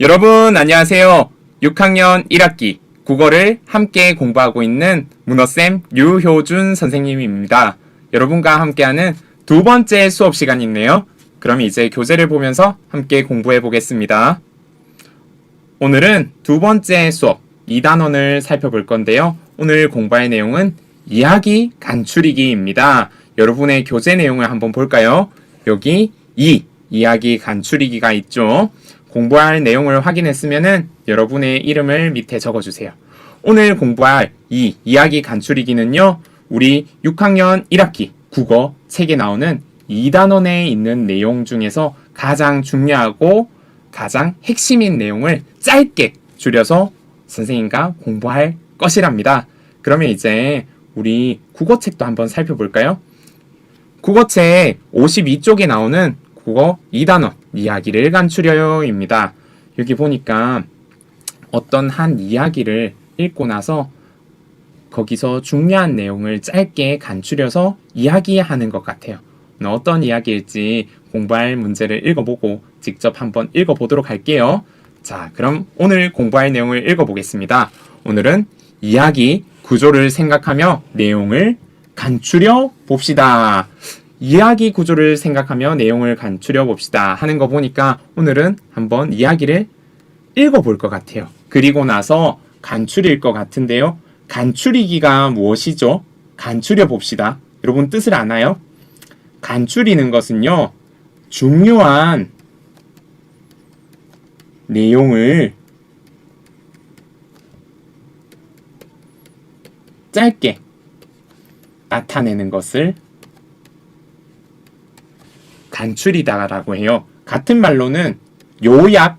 여러분 안녕하세요. 6학년 1학기 국어를 함께 공부하고 있는 문어쌤 유효준 선생님입니다. 여러분과 함께하는 두 번째 수업 시간이 있네요. 그럼 이제 교재를 보면서 함께 공부해 보겠습니다. 오늘은 두 번째 수업 2단원을 살펴볼 건데요. 오늘 공부할 내용은 이야기 간추리기입니다. 여러분의 교재 내용을 한번 볼까요? 여기 이야기 간추리기가 있죠. 공부할 내용을 확인했으면은 여러분의 이름을 밑에 적어주세요. 오늘 공부할 이 이야기 간추리기는요, 우리 6학년 1학기 국어 책에 나오는 2단원에 있는 내용 중에서 가장 중요하고 가장 핵심인 내용을 짧게 줄여서 선생님과 공부할 것이랍니다. 그러면 이제 우리 국어책도 한번 살펴볼까요? 국어책 52쪽에 나오는 국어 2단원 이야기를 간추려요입니다. 여기 보니까 어떤 한 이야기를 읽고 나서 거기서 중요한 내용을 짧게 간추려서 이야기하는 것 같아요. 어떤 이야기일지 공부할 문제를 읽어보고 직접 한번 읽어보도록 할게요. 자, 그럼 오늘 공부할 내용을 읽어보겠습니다. 오늘은 이야기 구조를 생각하며 내용을 간추려 봅시다. 이야기 구조를 생각하며 내용을 간추려 봅시다 하는 거 보니까 오늘은 한번 이야기를 읽어볼 것 같아요. 그리고 나서 간추릴 것 같은데요. 간추리기가 무엇이죠? 간추려 봅시다. 여러분 뜻을 아나요? 간추리는 것은요, 중요한 내용을 짧게 나타내는 것을 간추리다라고 해요. 같은 말로는 요약하다.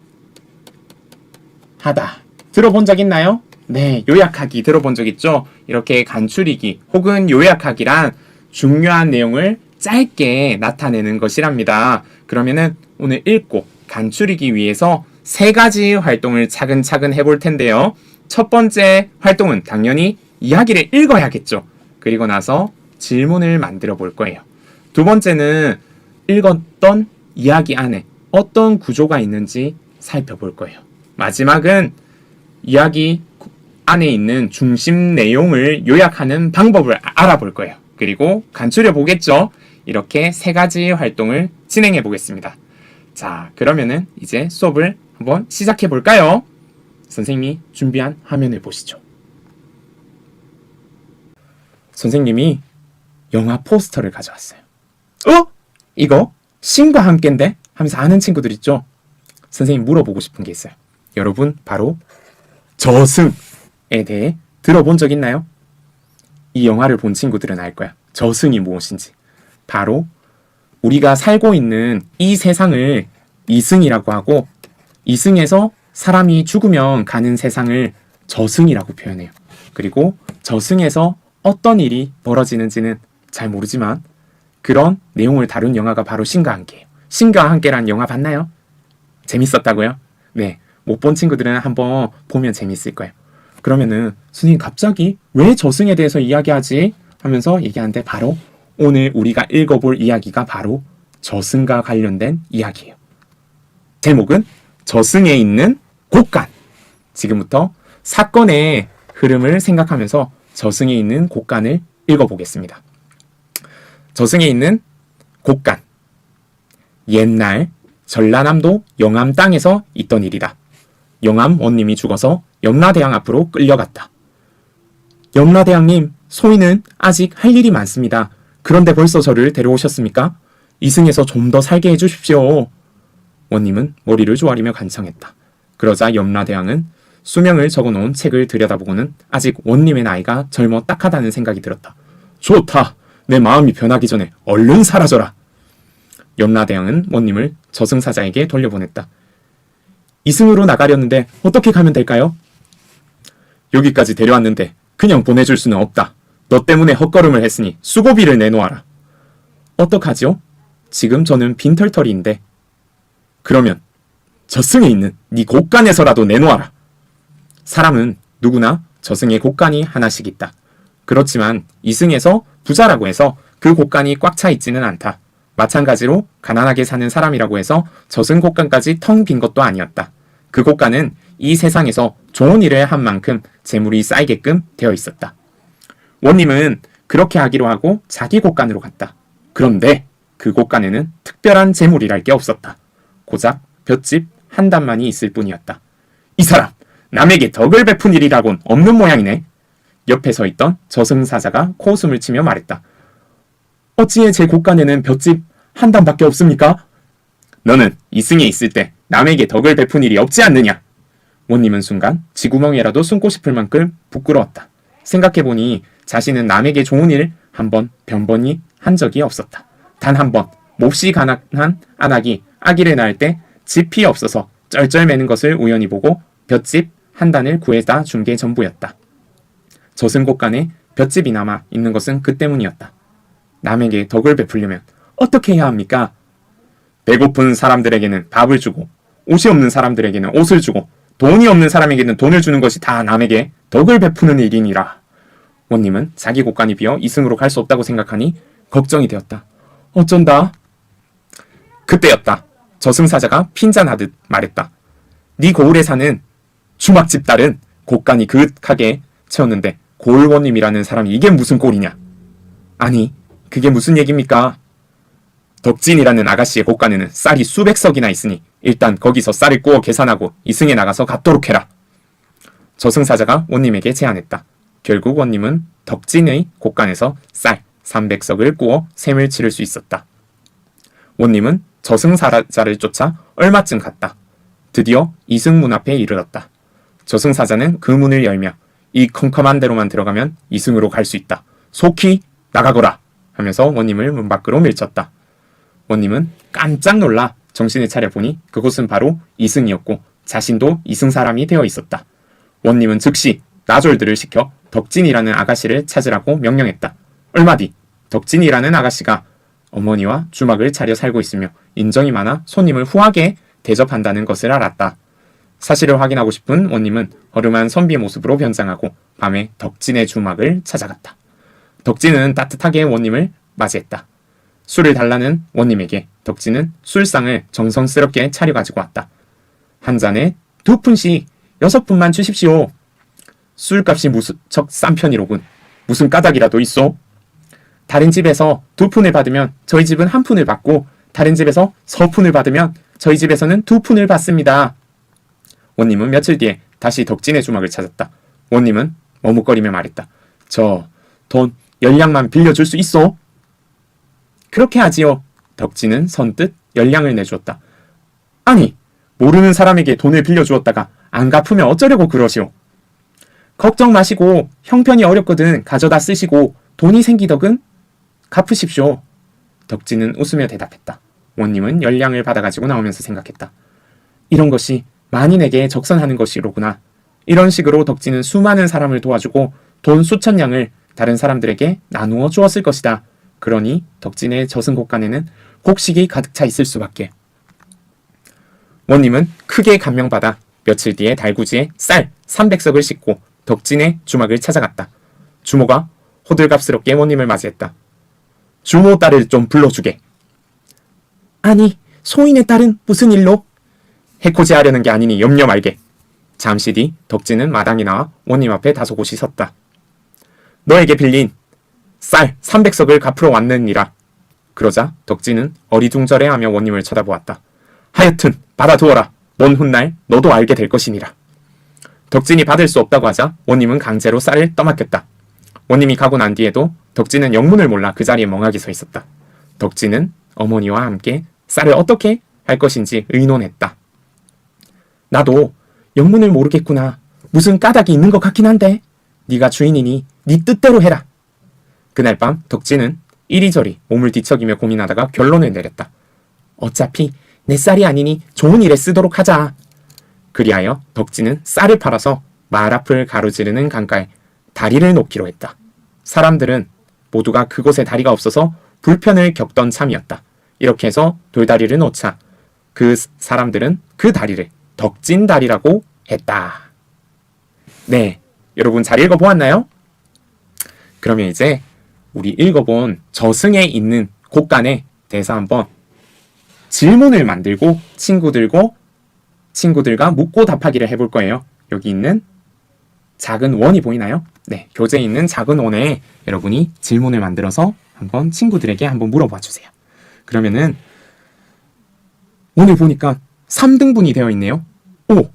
들어본 적 있나요? 네, 요약하기 들어본 적 있죠? 이렇게 간추리기 혹은 요약하기란 중요한 내용을 짧게 나타내는 것이랍니다. 그러면은 오늘 읽고 간추리기 위해서 세 가지 활동을 차근차근 해볼 텐데요. 첫 번째 활동은 당연히 이야기를 읽어야겠죠. 그리고 나서 질문을 만들어 볼 거예요. 두 번째는 읽었던 이야기 안에 어떤 구조가 있는지 살펴볼 거예요. 마지막은 이야기 안에 있는 중심 내용을 요약하는 방법을 알아볼 거예요. 그리고 간추려 보겠죠. 이렇게 세 가지 활동을 진행해 보겠습니다. 자, 그러면은 이제 수업을 한번 시작해 볼까요? 선생님이 준비한 화면을 보시죠. 선생님이 영화 포스터를 가져왔어요. 이거 신과 함께인데? 하면서 아는 친구들 있죠? 선생님 물어보고 싶은 게 있어요. 여러분 바로 저승에 대해 들어본 적 있나요? 이 영화를 본 친구들은 알 거야. 저승이 무엇인지. 바로 우리가 살고 있는 이 세상을 이승이라고 하고, 이승에서 사람이 죽으면 가는 세상을 저승이라고 표현해요. 그리고 저승에서 어떤 일이 벌어지는지는 잘 모르지만 그런 내용을 다룬 영화가 바로 신과 함께예요. 신과 함께란 영화 봤나요? 재밌었다고요? 네, 못 본 친구들은 한번 보면 재밌을 거예요. 그러면은 선생님 갑자기 왜 저승에 대해서 이야기하지? 하면서 얘기하는데 바로 오늘 우리가 읽어볼 이야기가 바로 저승과 관련된 이야기예요. 제목은 저승에 있는 곡간. 지금부터 사건의 흐름을 생각하면서 저승에 있는 곡간을 읽어보겠습니다. 저승에 있는 곡간. 옛날 전라남도 영암 땅에서 있던 일이다. 영암 원님이 죽어서 염라대왕 앞으로 끌려갔다. 염라대왕님, 소인은 아직 할 일이 많습니다. 그런데 벌써 저를 데려오셨습니까? 이승에서 좀 더 살게 해주십시오. 원님은 머리를 조아리며 간청했다. 그러자 염라대왕은 수명을 적어놓은 책을 들여다보고는 아직 원님의 나이가 젊어 딱하다는 생각이 들었다. 좋다. 내 마음이 변하기 전에 얼른 사라져라. 염라대왕은 원님을 저승사자에게 돌려보냈다. 이승으로 나가려는데 어떻게 가면 될까요? 여기까지 데려왔는데 그냥 보내줄 수는 없다. 너 때문에 헛걸음을 했으니 수고비를 내놓아라. 어떡하지요? 지금 저는 빈털터리인데. 그러면 저승에 있는 네 곡간에서라도 내놓아라. 사람은 누구나 저승에 곡간이 하나씩 있다. 그렇지만 이승에서 부자라고 해서 그 곡간이 꽉 차 있지는 않다. 마찬가지로 가난하게 사는 사람이라고 해서 저승 곡간까지 텅 빈 것도 아니었다. 그 고가는 이 세상에서 좋은 일을 한 만큼 재물이 쌓이게끔 되어 있었다. 원님은 그렇게 하기로 하고 자기 곳간으로 갔다. 그런데 그 곳간에는 특별한 재물이랄 게 없었다. 고작 볏짚 한 단만이 있을 뿐이었다. 이 사람! 남에게 덕을 베푼 일이라곤 없는 모양이네. 옆에 서 있던 저승사자가 코웃음을 치며 말했다. 어찌해 제 곳간에는 볏짚 한 단밖에 없습니까? 너는 이승에 있을 때 남에게 덕을 베푼 일이 없지 않느냐? 원님은 순간 쥐구멍이라도 숨고 싶을 만큼 부끄러웠다. 생각해보니 자신은 남에게 좋은 일 한 번, 변번이 한 적이 없었다. 단 한 번, 몹시 가난한 안악이 아기를 낳을 때 짚이 없어서 쩔쩔매는 것을 우연히 보고 볏짚 한 단을 구해다 준 게 전부였다. 저승곳간에 볏짚이 남아 있는 것은 그 때문이었다. 남에게 덕을 베풀려면 어떻게 해야 합니까? 배고픈 사람들에게는 밥을 주고, 옷이 없는 사람들에게는 옷을 주고, 돈이 없는 사람에게는 돈을 주는 것이 다 남에게 덕을 베푸는 일이니라. 원님은 자기 곳간이 비어 이승으로 갈 수 없다고 생각하니 걱정이 되었다. 어쩐다? 그때였다. 저승사자가 핀잔하듯 말했다. 네 고을에 사는 주막집 딸은 곳간이 그윽하게 채웠는데 고을원님이라는 사람이 이게 무슨 꼴이냐? 아니, 그게 무슨 얘기입니까? 덕진이라는 아가씨의 곳간에는 쌀이 수백 석이나 있으니 일단 거기서 쌀을 구워 계산하고 이승에 나가서 갚도록 해라. 저승사자가 원님에게 제안했다. 결국 원님은 덕진의 곳간에서 쌀 300석을 구워 셈을 치를 수 있었다. 원님은 저승사자를 쫓아 얼마쯤 갔다. 드디어 이승문 앞에 이르렀다. 저승사자는 그 문을 열며 이 컴컴한 데로만 들어가면 이승으로 갈 수 있다. 속히 나가거라 하면서 원님을 문 밖으로 밀쳤다. 원님은 깜짝 놀라 정신을 차려보니 그곳은 바로 이승이었고 자신도 이승 사람이 되어 있었다. 원님은 즉시 나졸들을 시켜 덕진이라는 아가씨를 찾으라고 명령했다. 얼마 뒤 덕진이라는 아가씨가 어머니와 주막을 차려 살고 있으며 인정이 많아 손님을 후하게 대접한다는 것을 알았다. 사실을 확인하고 싶은 원님은 허름한 선비의 모습으로 변장하고 밤에 덕진의 주막을 찾아갔다. 덕진은 따뜻하게 원님을 맞이했다. 술을 달라는 원님에게 덕진은 술상을 정성스럽게 차려가지고 왔다. 한 잔에 2푼씩 6푼만 주십시오. 술값이 무척 싼 편이로군. 무슨 까닭이라도 있어? 다른 집에서 2푼을 받으면 저희 집은 1푼을 받고 다른 집에서 4푼을 받으면 저희 집에서는 2푼을 받습니다. 원님은 며칠 뒤에 다시 덕진의 주막을 찾았다. 원님은 머뭇거리며 말했다. 저 돈 10량만 빌려줄 수 있어? 그렇게 하지요. 덕진은 선뜻 10량을 내주었다. 아니, 모르는 사람에게 돈을 빌려주었다가 안 갚으면 어쩌려고 그러시오. 걱정 마시고 형편이 어렵거든 가져다 쓰시고 돈이 생기덕은 갚으십시오. 덕진은 웃으며 대답했다. 원님은 10량을 받아가지고 나오면서 생각했다. 이런 것이 만인에게 적선하는 것이로구나. 이런 식으로 덕진은 수많은 사람을 도와주고 돈 수천 량을 다른 사람들에게 나누어 주었을 것이다. 그러니 덕진의 저승곳간에는 곡식이 가득 차 있을 수밖에. 원님은 크게 감명받아 며칠 뒤에 달구지에 쌀 300석을 싣고 덕진의 주막을 찾아갔다. 주모가 호들갑스럽게 원님을 맞이했다. 주모 딸을 좀 불러주게. 아니, 소인의 딸은 무슨 일로? 해코지하려는 게 아니니 염려 말게. 잠시 뒤 덕진은 마당에 나와 원님 앞에 다소곳이 섰다. 너에게 빌린 쌀 300석을 갚으러 왔느니라. 그러자 덕진은 어리둥절해하며 원님을 쳐다보았다. 하여튼 받아두어라. 먼 훗날 너도 알게 될 것이니라. 덕진이 받을 수 없다고 하자 원님은 강제로 쌀을 떠맡겼다. 원님이 가고 난 뒤에도 덕진은 영문을 몰라 그 자리에 멍하게 서 있었다. 덕진은 어머니와 함께 쌀을 어떻게 할 것인지 의논했다. 나도 영문을 모르겠구나. 무슨 까닭이 있는 것 같긴 한데 네가 주인이니 네 뜻대로 해라. 그날 밤 덕진은 이리저리 몸을 뒤척이며 고민하다가 결론을 내렸다. 어차피 내 쌀이 아니니 좋은 일에 쓰도록 하자. 그리하여 덕진은 쌀을 팔아서 마을 앞을 가로지르는 강가에 다리를 놓기로 했다. 사람들은 모두가 그곳에 다리가 없어서 불편을 겪던 참이었다. 이렇게 해서 돌다리를 놓자 그 사람들은 그 다리를 덕진다리라고 했다. 네, 여러분 잘 읽어보았나요? 그러면 이제 우리 읽어본 저승에 있는 곳간에 대해서 한번 질문을 만들고 친구들과 친구들과 묻고 답하기를 해볼 거예요. 여기 있는 작은 원이 보이나요? 네, 교재에 있는 작은 원에 여러분이 질문을 만들어서 한번 친구들에게 한번 물어봐 주세요. 그러면은 오늘 보니까 3등분이 되어 있네요. 오!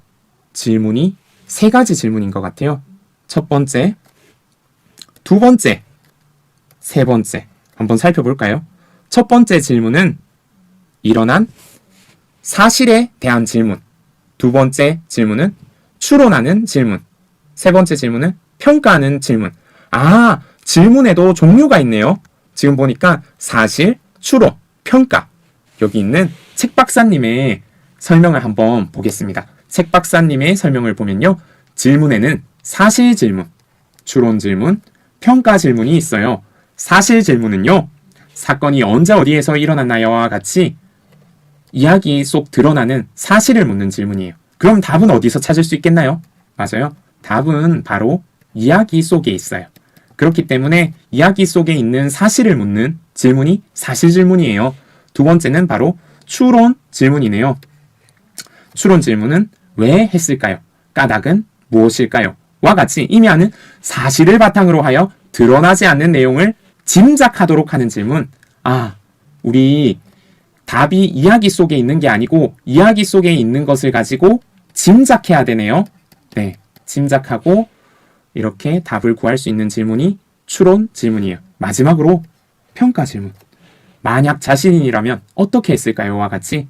질문이 3가지 질문인 것 같아요. 첫 번째, 두 번째, 세 번째. 한번 살펴볼까요? 첫 번째 질문은 일어난 사실에 대한 질문. 두 번째 질문은 추론하는 질문. 세 번째 질문은 평가하는 질문. 아, 질문에도 종류가 있네요. 지금 보니까 사실, 추론, 평가. 여기 있는 책 박사님의 설명을 한번 보겠습니다. 책 박사님의 설명을 보면요. 질문에는 사실 질문, 추론 질문, 평가 질문이 있어요. 사실 질문은요. 사건이 언제 어디에서 일어났나요와 같이 이야기 속 드러나는 사실을 묻는 질문이에요. 그럼 답은 어디서 찾을 수 있겠나요? 맞아요. 답은 바로 이야기 속에 있어요. 그렇기 때문에 이야기 속에 있는 사실을 묻는 질문이 사실 질문이에요. 두 번째는 바로 추론 질문이네요. 추론 질문은 왜 했을까요? 까닭은 무엇일까요? 와 같이 이미 아는 사실을 바탕으로 하여 드러나지 않는 내용을 짐작하도록 하는 질문. 아, 우리 답이 이야기 속에 있는 게 아니고 이야기 속에 있는 것을 가지고 짐작해야 되네요. 네, 짐작하고 이렇게 답을 구할 수 있는 질문이 추론 질문이에요. 마지막으로 평가 질문. 만약 자신이라면 어떻게 했을까요? 와 같이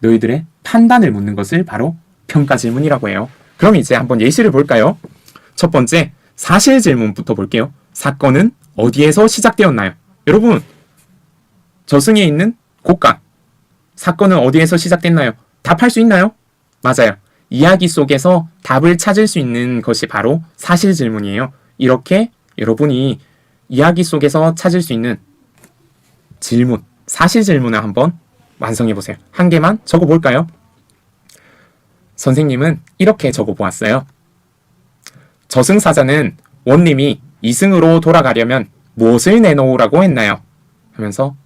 너희들의 판단을 묻는 것을 바로 평가 질문이라고 해요. 그럼 이제 한번 예시를 볼까요? 첫 번째, 사실 질문부터 볼게요. 사건은 어디에서 시작되었나요? 여러분, 저승에 있는 곳간. 사건은 어디에서 시작됐나요? 답할 수 있나요? 맞아요. 이야기 속에서 답을 찾을 수 있는 것이 바로 사실 질문이에요. 이렇게 여러분이 이야기 속에서 찾을 수 있는 질문, 사실 질문을 한번 완성해 보세요. 한 개만 적어 볼까요? 선생님은 이렇게 적어 보았어요. 저승사자는 원님이 이승으로 돌아가려면 무엇을 내놓으라고 했나요? 하면서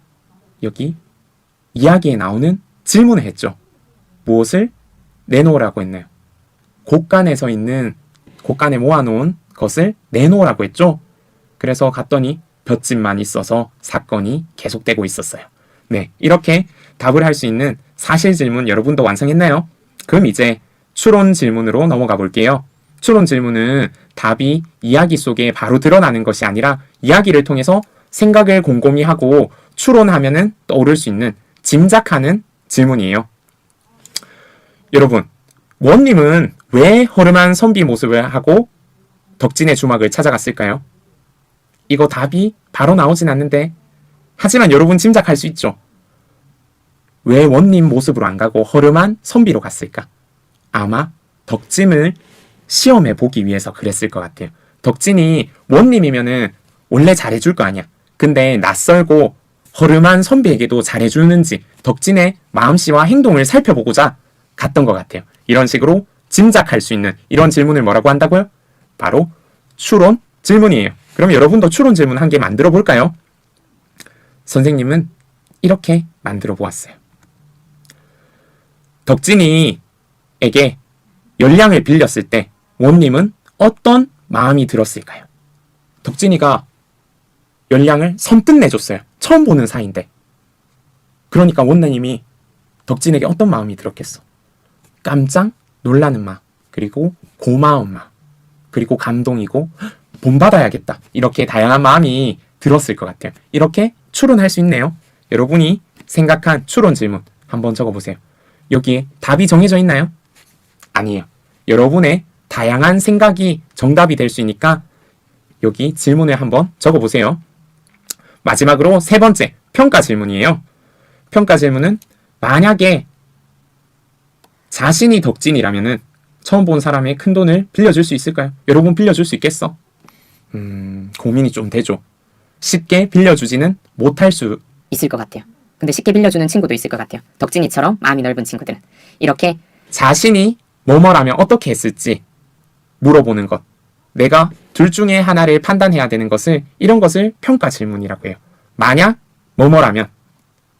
여기 이야기에 나오는 질문을 했죠. 무엇을 내놓으라고 했나요? 곳간에서 있는, 곳간에 모아놓은 것을 내놓으라고 했죠. 그래서 갔더니 볏짚만 있어서 사건이 계속되고 있었어요. 네, 이렇게 답을 할 수 있는 사실 질문 여러분도 완성했나요? 그럼 이제 추론 질문으로 넘어가 볼게요. 추론 질문은 답이 이야기 속에 바로 드러나는 것이 아니라 이야기를 통해서 생각을 곰곰이 하고 추론하면은 떠오를 수 있는 짐작하는 질문이에요. 여러분, 원님은 왜 허름한 선비 모습을 하고 덕진의 주막을 찾아갔을까요? 이거 답이 바로 나오진 않는데, 하지만 여러분 짐작할 수 있죠. 왜 원님 모습으로 안 가고 허름한 선비로 갔을까? 아마 덕진을 시험해 보기 위해서 그랬을 것 같아요. 덕진이 원님이면은 원래 잘해줄 거 아니야. 근데 낯설고 허름한 선비에게도 잘해주는지 덕진의 마음씨와 행동을 살펴보고자 갔던 것 같아요. 이런 식으로 짐작할 수 있는 이런 질문을 뭐라고 한다고요? 바로 추론 질문이에요. 그럼 여러분도 추론 질문 한 개 만들어 볼까요? 선생님은 이렇게 만들어 보았어요. 덕진이에게 열량을 빌렸을 때 원님은 어떤 마음이 들었을까요? 덕진이가 열량을 선뜻 내줬어요. 처음 보는 사이인데. 그러니까 원님이 덕진에게 어떤 마음이 들었겠어? 깜짝 놀라는 마음, 그리고 고마운 마음, 그리고 감동이고 본받아야겠다. 이렇게 다양한 마음이 들었을 것 같아요. 이렇게 추론할 수 있네요. 여러분이 생각한 추론 질문 한번 적어보세요. 여기에 답이 정해져 있나요? 아니에요. 여러분의 다양한 생각이 정답이 될 수 있으니까 여기 질문을 한번 적어보세요. 마지막으로 세 번째, 평가 질문이에요. 평가 질문은 만약에 자신이 덕진이라면은 처음 본 사람의 큰 돈을 빌려줄 수 있을까요? 여러분 빌려줄 수 있겠어? 고민이 좀 되죠. 쉽게 빌려주지는 못할 수 있을 것 같아요. 근데 쉽게 빌려주는 친구도 있을 것 같아요. 덕진이처럼 마음이 넓은 친구들은. 이렇게 자신이 뭐뭐라면 어떻게 했을지 물어보는 것. 내가 둘 중에 하나를 판단해야 되는 것을, 이런 것을 평가 질문이라고 해요. 만약 뭐뭐라면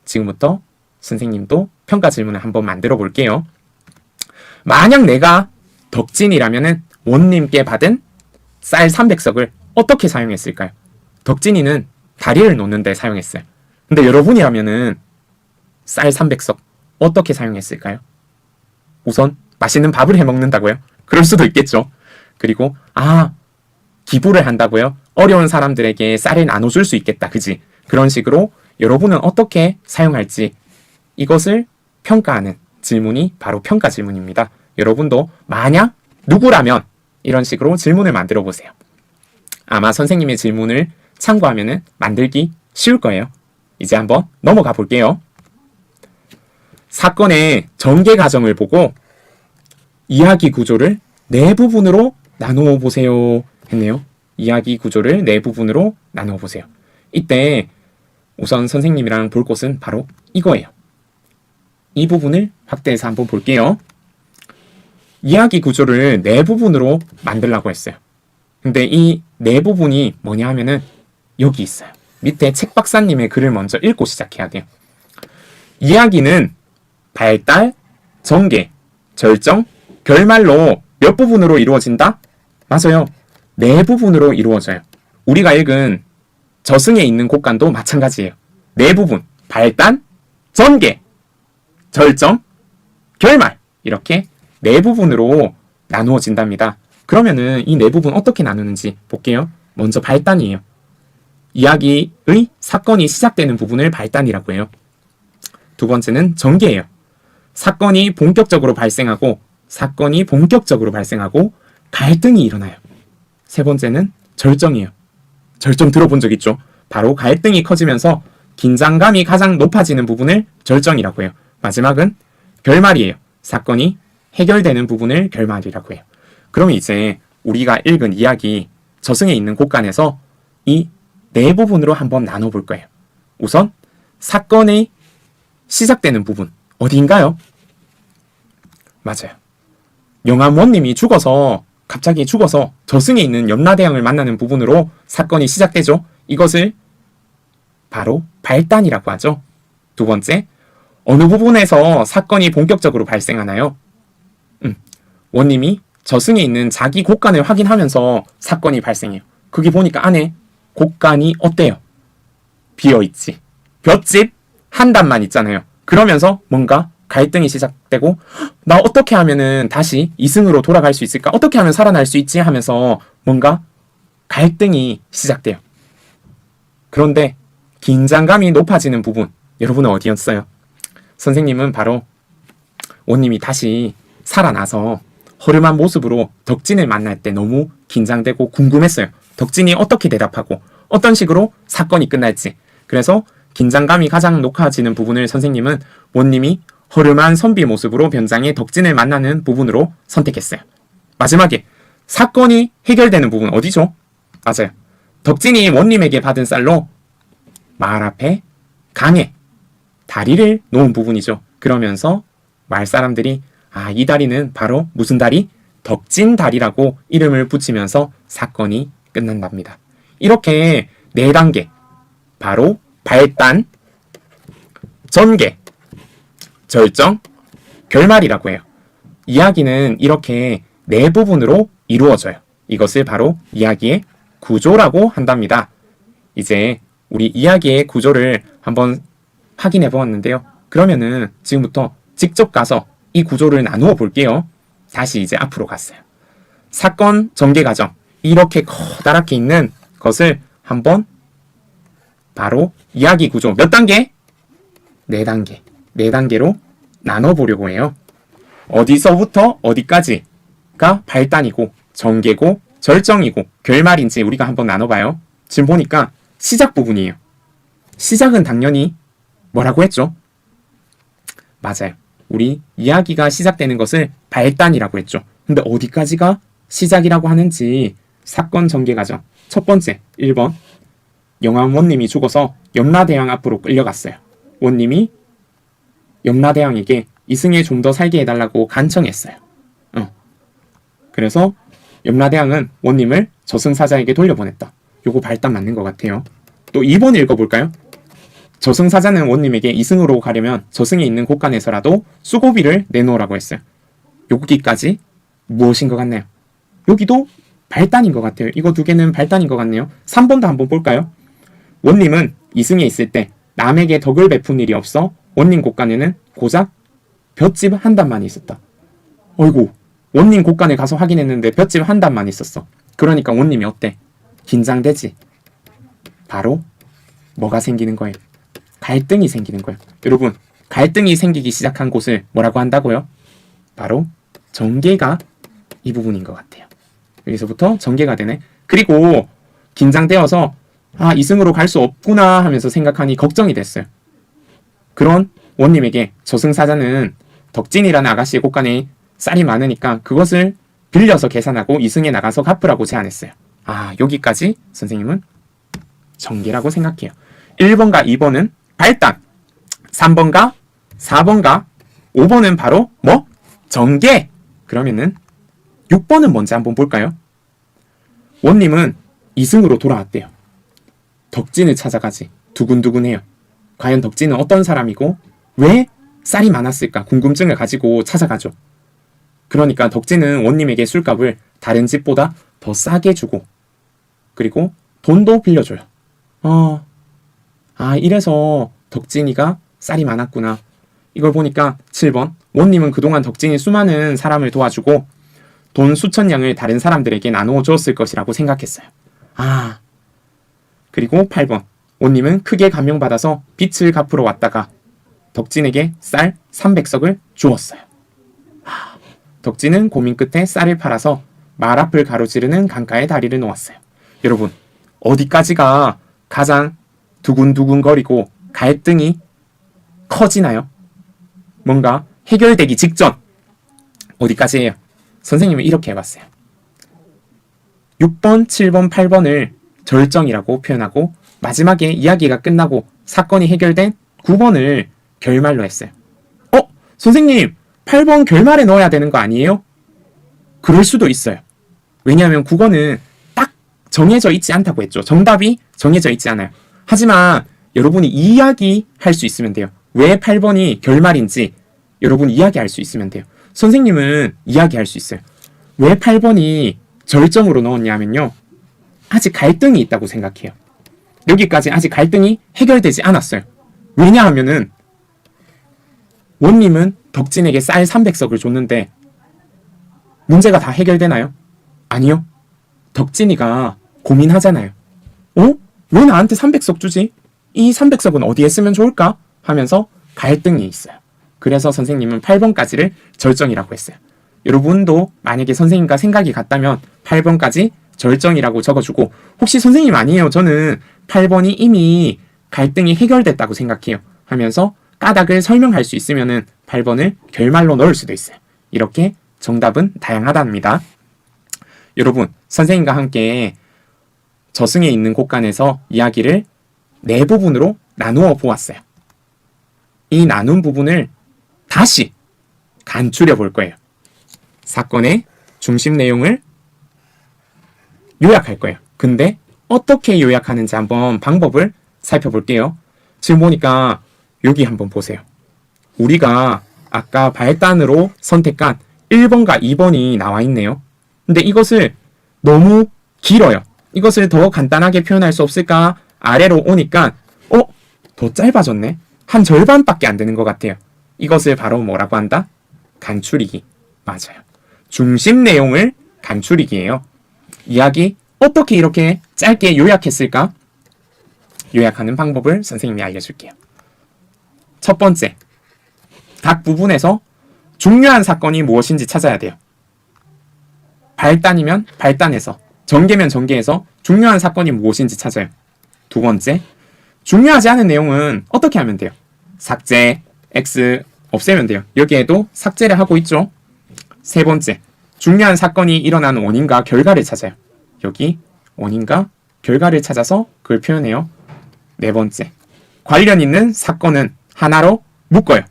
지금부터 선생님도 평가 질문을 한번 만들어 볼게요. 만약 내가 덕진이라면은 원님께 받은 쌀 300석을 어떻게 사용했을까요? 덕진이는 다리를 놓는데 사용했어요. 근데 여러분이라면은 쌀 300석 어떻게 사용했을까요? 우선 맛있는 밥을 해 먹는다고요? 그럴 수도 있겠죠. 그리고 기부를 한다고요? 어려운 사람들에게 쌀을 나눠줄 수 있겠다. 그지? 그런 식으로 여러분은 어떻게 사용할지 이것을 평가하는 질문이 바로 평가 질문입니다. 여러분도 만약 누구라면 이런 식으로 질문을 만들어 보세요. 아마 선생님의 질문을 참고하면 만들기 쉬울 거예요. 이제 한번 넘어가 볼게요. 사건의 전개 과정을 보고 이야기 구조를 네 부분으로 나누어 보세요 했네요. 이야기 구조를 네 부분으로 나누어 보세요. 이때 우선 선생님이랑 볼 곳은 바로 이거예요. 이 부분을 확대해서 한번 볼게요. 이야기 구조를 네 부분으로 만들라고 했어요. 근데 이 네 부분이 뭐냐 하면은 여기 있어요. 밑에 책 박사님의 글을 먼저 읽고 시작해야 돼요. 이야기는 발달, 전개, 절정, 결말로 몇 부분으로 이루어진다? 맞아요. 네 부분으로 이루어져요. 우리가 읽은 저승에 있는 곳간도 마찬가지예요. 네 부분, 발단, 전개, 절정, 결말 이렇게 네 부분으로 나누어진답니다. 그러면은 이 네 부분 어떻게 나누는지 볼게요. 먼저 발단이에요. 이야기의 사건이 시작되는 부분을 발단이라고 해요. 두 번째는 전개예요. 사건이 본격적으로 발생하고 갈등이 일어나요. 세 번째는 절정이에요. 절정 들어본 적 있죠? 바로 갈등이 커지면서 긴장감이 가장 높아지는 부분을 절정이라고 해요. 마지막은 결말이에요. 사건이 해결되는 부분을 결말이라고 해요. 그럼 이제 우리가 읽은 이야기 저승에 있는 곳간에서 이 네 부분으로 한번 나눠볼 거예요. 우선 사건이 시작되는 부분 어디인가요? 맞아요. 영암원님이 갑자기 죽어서 저승에 있는 염라대왕을 만나는 부분으로 사건이 시작되죠. 이것을 바로 발단이라고 하죠. 두 번째, 어느 부분에서 사건이 본격적으로 발생하나요? 원님이 저승에 있는 자기 곳간을 확인하면서 사건이 발생해요. 거기 보니까 안에 곳간이 어때요? 비어있지. 볏짚 한 단만 있잖아요. 그러면서 뭔가 갈등이 시작되고 나 어떻게 하면은 다시 이승으로 돌아갈 수 있을까? 어떻게 하면 살아날 수 있지? 하면서 뭔가 갈등이 시작돼요. 그런데 긴장감이 높아지는 부분 여러분은 어디였어요? 선생님은 바로 원님이 다시 살아나서 허름한 모습으로 덕진을 만날 때 너무 긴장되고 궁금했어요. 덕진이 어떻게 대답하고 어떤 식으로 사건이 끝날지. 그래서 긴장감이 가장 높아지는 부분을 선생님은 원님이 허름한 선비 모습으로 변장해 덕진을 만나는 부분으로 선택했어요. 마지막에 사건이 해결되는 부분 어디죠? 맞아요. 덕진이 원님에게 받은 쌀로 마을 앞에 강에 다리를 놓은 부분이죠. 그러면서 마을 사람들이 이 다리는 바로 무슨 다리? 덕진 다리라고 이름을 붙이면서 사건이 끝난답니다. 이렇게 네 단계 바로 발단, 전개, 절정, 결말이라고 해요. 이야기는 이렇게 네 부분으로 이루어져요. 이것을 바로 이야기의 구조라고 한답니다. 이제 우리 이야기의 구조를 한번 확인해 보았는데요. 그러면은 지금부터 직접 가서 이 구조를 나누어 볼게요. 다시 이제 앞으로 갔어요. 사건 전개 과정 이렇게 커다랗게 있는 것을 한번 바로 이야기 구조 몇 단계? 네 단계. 네 단계로 나눠보려고 해요. 어디서부터 어디까지가 발단이고 전개고 절정이고 결말인지 우리가 한번 나눠봐요. 지금 보니까 시작 부분이에요. 시작은 당연히 뭐라고 했죠? 맞아요. 우리 이야기가 시작되는 것을 발단이라고 했죠. 근데 어디까지가 시작이라고 하는지 사건 전개 과정. 첫 번째 1번 영암원님이 죽어서 염라대왕 앞으로 끌려갔어요. 원님이 염라대왕에게 이승에 좀 더 살게 해달라고 간청했어요. 그래서 염라대왕은 원님을 저승사자에게 돌려보냈다. 요거 발단 맞는 것 같아요. 또 2번 읽어볼까요? 저승사자는 원님에게 이승으로 가려면 저승에 있는 곳간에서라도 수고비를 내놓으라고 했어요. 여기까지 무엇인 것 같나요? 여기도 발단인 것 같아요. 이거 두 개는 발단인 것 같네요. 3번도 한번 볼까요? 원님은 이승에 있을 때 남에게 덕을 베푼 일이 없어 원님 곳간에는 고작 볏짚 한 단만 있었다. 어이구, 원님 곳간에 가서 확인했는데 볏짚 한 단만 있었어. 그러니까 원님이 어때? 긴장되지? 바로 뭐가 생기는 거예요? 갈등이 생기는 거예요. 여러분, 갈등이 생기기 시작한 곳을 뭐라고 한다고요? 바로 정계가 이 부분인 것 같아요. 여기서부터 정계가 되네. 그리고 긴장되어서 이승으로 갈 수 없구나 하면서 생각하니 걱정이 됐어요. 그런 원님에게 저승사자는 덕진이라는 아가씨의 곳간에 쌀이 많으니까 그것을 빌려서 계산하고 이승에 나가서 갚으라고 제안했어요. 여기까지 선생님은 정계라고 생각해요. 1번과 2번은 발단, 3번과 4번과 5번은 바로 뭐? 정계! 그러면은 6번은 뭔지 한번 볼까요? 원님은 이승으로 돌아왔대요. 덕진을 찾아가지. 두근두근해요. 과연 덕진은 어떤 사람이고 왜 쌀이 많았을까 궁금증을 가지고 찾아가죠. 그러니까 덕진은 원님에게 술값을 다른 집보다 더 싸게 주고 그리고 돈도 빌려줘요. 이래서 덕진이가 쌀이 많았구나. 이걸 보니까 7번 원님은 그동안 덕진이 수많은 사람을 도와주고 돈 수천 냥을 다른 사람들에게 나누어 주었을 것이라고 생각했어요. 그리고 8번 원님은 크게 감명받아서 빚을 갚으러 왔다가 덕진에게 쌀 300석을 주었어요. 덕진은 고민 끝에 쌀을 팔아서 말 앞을 가로지르는 강가에 다리를 놓았어요. 여러분, 어디까지가 가장 두근두근거리고 갈등이 커지나요? 뭔가 해결되기 직전 어디까지예요? 선생님은 이렇게 해봤어요. 6번, 7번, 8번을 절정이라고 표현하고 마지막에 이야기가 끝나고 사건이 해결된 9번을 결말로 했어요. 선생님 8번 결말에 넣어야 되는 거 아니에요? 그럴 수도 있어요. 왜냐하면 9번은 딱 정해져 있지 않다고 했죠. 정답이 정해져 있지 않아요. 하지만 여러분이 이야기할 수 있으면 돼요. 왜 8번이 결말인지 여러분이 이야기할 수 있으면 돼요. 선생님은 이야기할 수 있어요. 왜 8번이 절정으로 넣었냐면요. 아직 갈등이 있다고 생각해요. 여기까지 아직 갈등이 해결되지 않았어요. 왜냐하면은 원님은 덕진에게 쌀 300석을 줬는데 문제가 다 해결되나요? 아니요. 덕진이가 고민하잖아요. 왜 나한테 300석 주지? 이 300석은 어디에 쓰면 좋을까? 하면서 갈등이 있어요. 그래서 선생님은 8번까지를 절정이라고 했어요. 여러분도 만약에 선생님과 생각이 같다면 8번까지 절정이라고 적어주고 혹시 선생님 아니에요. 저는 8번이 이미 갈등이 해결됐다고 생각해요. 하면서 까닭을 설명할 수 있으면은 8번을 결말로 넣을 수도 있어요. 이렇게 정답은 다양하답니다. 여러분, 선생님과 함께 저승에 있는 곳간에서 이야기를 네 부분으로 나누어 보았어요. 이 나눈 부분을 다시 간추려 볼 거예요. 사건의 중심 내용을 요약할 거예요. 근데 어떻게 요약하는지 한번 방법을 살펴볼게요. 지금 보니까 여기 한번 보세요. 우리가 아까 발단으로 선택한 1번과 2번이 나와 있네요. 근데 이것을 너무 길어요. 이것을 더 간단하게 표현할 수 없을까? 아래로 오니까 더 짧아졌네. 한 절반밖에 안 되는 것 같아요. 이것을 바로 뭐라고 한다? 간추리기. 맞아요. 중심 내용을 간추리기예요. 이야기 어떻게 이렇게 짧게 요약했을까? 요약하는 방법을 선생님이 알려줄게요. 첫 번째, 각 부분에서 중요한 사건이 무엇인지 찾아야 돼요. 발단이면 발단에서, 전개면 전개에서 중요한 사건이 무엇인지 찾아요. 두 번째, 중요하지 않은 내용은 어떻게 하면 돼요? 삭제, X 없애면 돼요. 여기에도 삭제를 하고 있죠. 세 번째, 중요한 사건이 일어난 원인과 결과를 찾아요. 여기 원인과 결과를 찾아서 그걸 표현해요. 네 번째, 관련 있는 사건은 하나로 묶어요.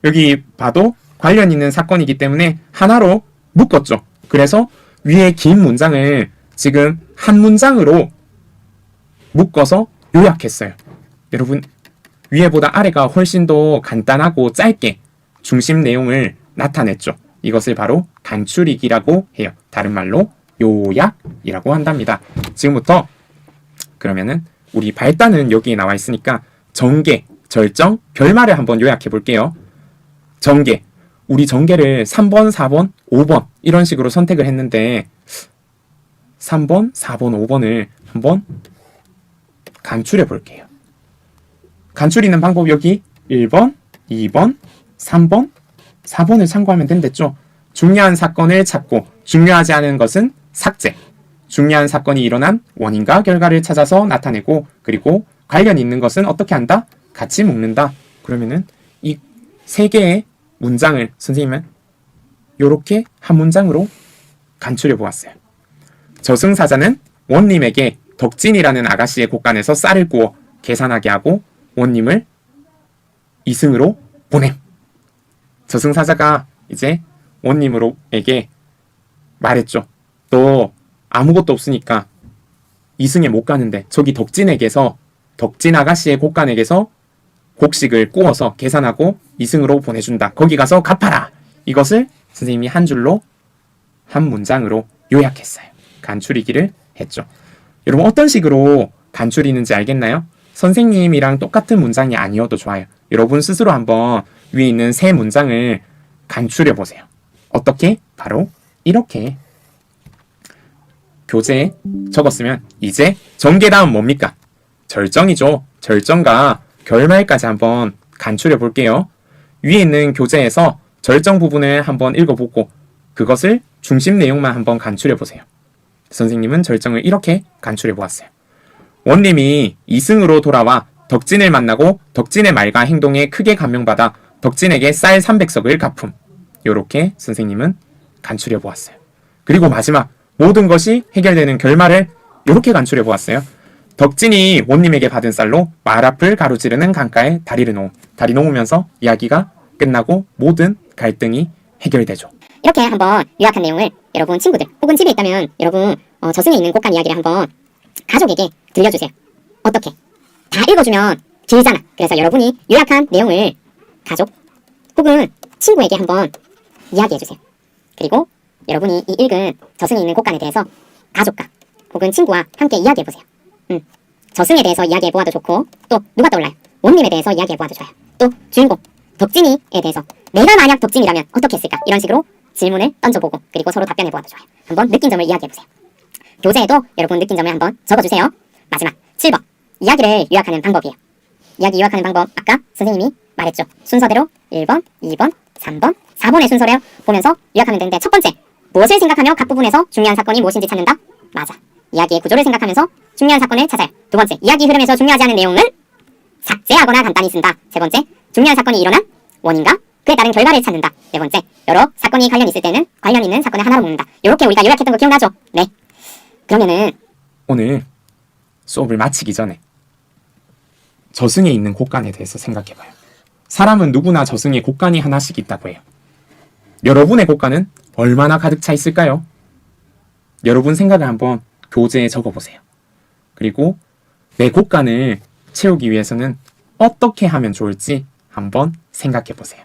여기 봐도 관련 있는 사건이기 때문에 하나로 묶었죠. 그래서 위에 긴 문장을 지금 한 문장으로 묶어서 요약했어요. 여러분, 위에보다 아래가 훨씬 더 간단하고 짧게 중심 내용을 나타냈죠. 이것을 바로 간추리기라고 해요. 다른 말로 요약이라고 한답니다. 지금부터 그러면은 우리 발단은 여기에 나와 있으니까 전개, 절정, 결말을 한번 요약해 볼게요. 전개. 우리 전개를 3번, 4번, 5번 이런 식으로 선택을 했는데 3번, 4번, 5번을 한번 간추려 볼게요. 간추리는 방법 여기 1번, 2번, 3번, 4번을 참고하면 된댔죠. 중요한 사건을 찾고 중요하지 않은 것은 삭제. 중요한 사건이 일어난 원인과 결과를 찾아서 나타내고 그리고 관련 있는 것은 어떻게 한다? 같이 묶는다. 그러면은 이 세 개의 문장을 선생님은 요렇게 한 문장으로 간추려 보았어요. 저승사자는 원님에게 덕진이라는 아가씨의 곳간에서 쌀을 구워 계산하게 하고 원님을 이승으로 보냄. 저승사자가 이제 원님으로에게 말했죠. 너 아무것도 없으니까 이승에 못 가는데 저기 덕진에게서 덕진 아가씨의 곳간에게서 곡식을 구워서 계산하고 이승으로 보내준다. 거기 가서 갚아라. 이것을 선생님이 한 줄로 한 문장으로 요약했어요. 간추리기를 했죠. 여러분 어떤 식으로 간추리는지 알겠나요? 선생님이랑 똑같은 문장이 아니어도 좋아요. 여러분 스스로 한번 위에 있는 세 문장을 간추려 보세요. 어떻게? 바로 이렇게 교재에 적었으면 이제 전개 다음 뭡니까? 절정이죠. 절정과 결말까지 한번 간추려 볼게요. 위에 있는 교재에서 절정 부분을 한번 읽어보고 그것을 중심 내용만 한번 간추려 보세요. 선생님은 절정을 이렇게 간추려 보았어요. 원님이 이승으로 돌아와 덕진을 만나고 덕진의 말과 행동에 크게 감명받아 덕진에게 쌀 300석을 갚음. 요렇게 선생님은 간추려 보았어요. 그리고 마지막 모든 것이 해결되는 결말을 요렇게 간추려 보았어요. 덕진이 원님에게 받은 쌀로 말 앞을 가로지르는 강가에 다리를 놓으면서 이야기가 끝나고 모든 갈등이 해결되죠. 이렇게 한번 요약한 내용을 여러분 친구들 혹은 집에 있다면 여러분 저승에 있는 곳간 이야기를 한번 가족에게 들려주세요. 어떻게? 다 읽어주면 길잖아. 그래서 여러분이 요약한 내용을 가족 혹은 친구에게 한번 이야기해주세요. 그리고 여러분이 이 읽은 저승에 있는 곳간에 대해서 가족과 혹은 친구와 함께 이야기해보세요. 저승에 대해서 이야기해보아도 좋고 또 누가 떠올라요? 원님에 대해서 이야기해보아도 좋아요. 또 주인공 덕진이에 대해서 내가 만약 덕진이라면 어떻게 했을까? 이런 식으로 질문을 던져보고 그리고 서로 답변해보아도 좋아요. 한번 느낀 점을 이야기해보세요. 교재에도 여러분 느낀 점을 한번 적어주세요. 마지막 7번 이야기를 요약하는 방법이에요. 이야기 요약하는 방법 아까 선생님이 말했죠. 순서대로 1번, 2번, 3번, 4번의 순서를 보면서 요약하면 되는데 첫 번째 무엇을 생각하며 각 부분에서 중요한 사건이 무엇인지 찾는다? 맞아. 이야기의 구조를 생각하면서 중요한 사건을 찾아요. 두 번째 이야기 흐름에서 중요하지 않은 내용을 삭제하거나 간단히 쓴다. 세 번째 중요한 사건이 일어난 원인과 그에 따른 결과를 찾는다. 네 번째 여러 사건이 관련 있을 때는 관련 있는 사건을 하나로 묶는다. 이렇게 우리가 요약했던 거 기억나죠? 네. 그러면은 오늘 수업을 마치기 전에 저승에 있는 곳간에 대해서 생각해봐요. 사람은 누구나 저승에 곳간이 하나씩 있다고 해요. 여러분의 곳간은 얼마나 가득 차 있을까요? 여러분 생각을 한번 교재에 적어보세요. 그리고 내 곳간을 채우기 위해서는 어떻게 하면 좋을지 한번 생각해보세요.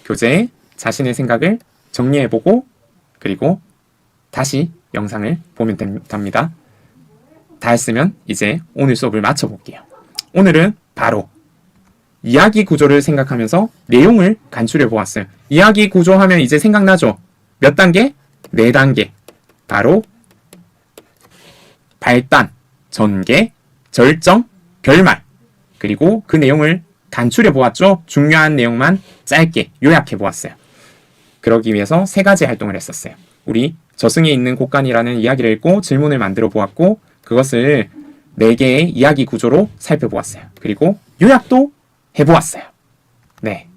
교재에 자신의 생각을 정리해보고 그리고 다시 영상을 보면 됩니다. 다 했으면 이제 오늘 수업을 마쳐볼게요. 오늘은 바로 이야기 구조를 생각하면서 내용을 간추려 보았어요. 이야기 구조 하면 이제 생각나죠? 몇 단계? 4단계. 바로 발단, 전개, 절정, 결말. 그리고 그 내용을 간추려 보았죠? 중요한 내용만 짧게 요약해 보았어요. 그러기 위해서 3가지 활동을 했었어요. 우리 저승에 있는 곳간이라는 이야기를 읽고 질문을 만들어 보았고 그것을 4개의 이야기 구조로 살펴보았어요. 그리고 요약도 해보았어요. 네,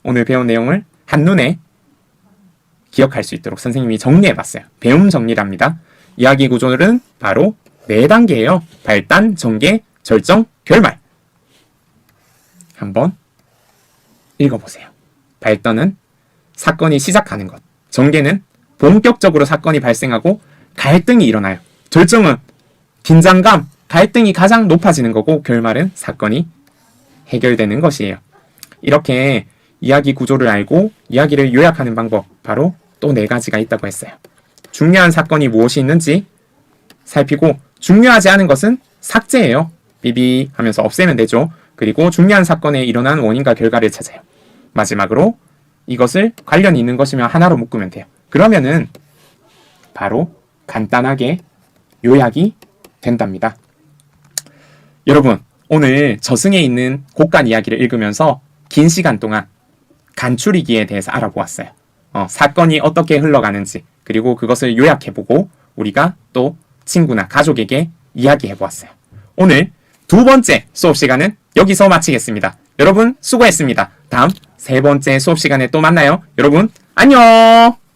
오늘 배운 내용을 한눈에 기억할 수 있도록 선생님이 정리해봤어요. 배움 정리랍니다. 이야기 구조는 바로 4단계예요. 발단, 전개, 절정, 결말. 한번 읽어보세요. 발단은 사건이 시작하는 것. 전개는 본격적으로 사건이 발생하고 갈등이 일어나요. 절정은 긴장감, 갈등이 가장 높아지는 거고 결말은 사건이 해결되는 것이에요. 이렇게 이야기 구조를 알고 이야기를 요약하는 방법, 바로 또 네 가지가 있다고 했어요. 중요한 사건이 무엇이 있는지 살피고 중요하지 않은 것은 삭제해요. 삐비 하면서 없애면 되죠. 그리고 중요한 사건에 일어난 원인과 결과를 찾아요. 마지막으로 이것을 관련 있는 것이면 하나로 묶으면 돼요. 그러면은 바로 간단하게 요약이 된답니다. 여러분, 오늘 저승에 있는 곡간 이야기를 읽으면서 긴 시간 동안 간추리기에 대해서 알아보았어요. 사건이 어떻게 흘러가는지, 그리고 그것을 요약해보고 우리가 또 친구나 가족에게 이야기해보았어요. 오늘 두 번째 수업 시간은 여기서 마치겠습니다. 여러분 수고했습니다. 다음 세 번째 수업 시간에 또 만나요. 여러분 안녕!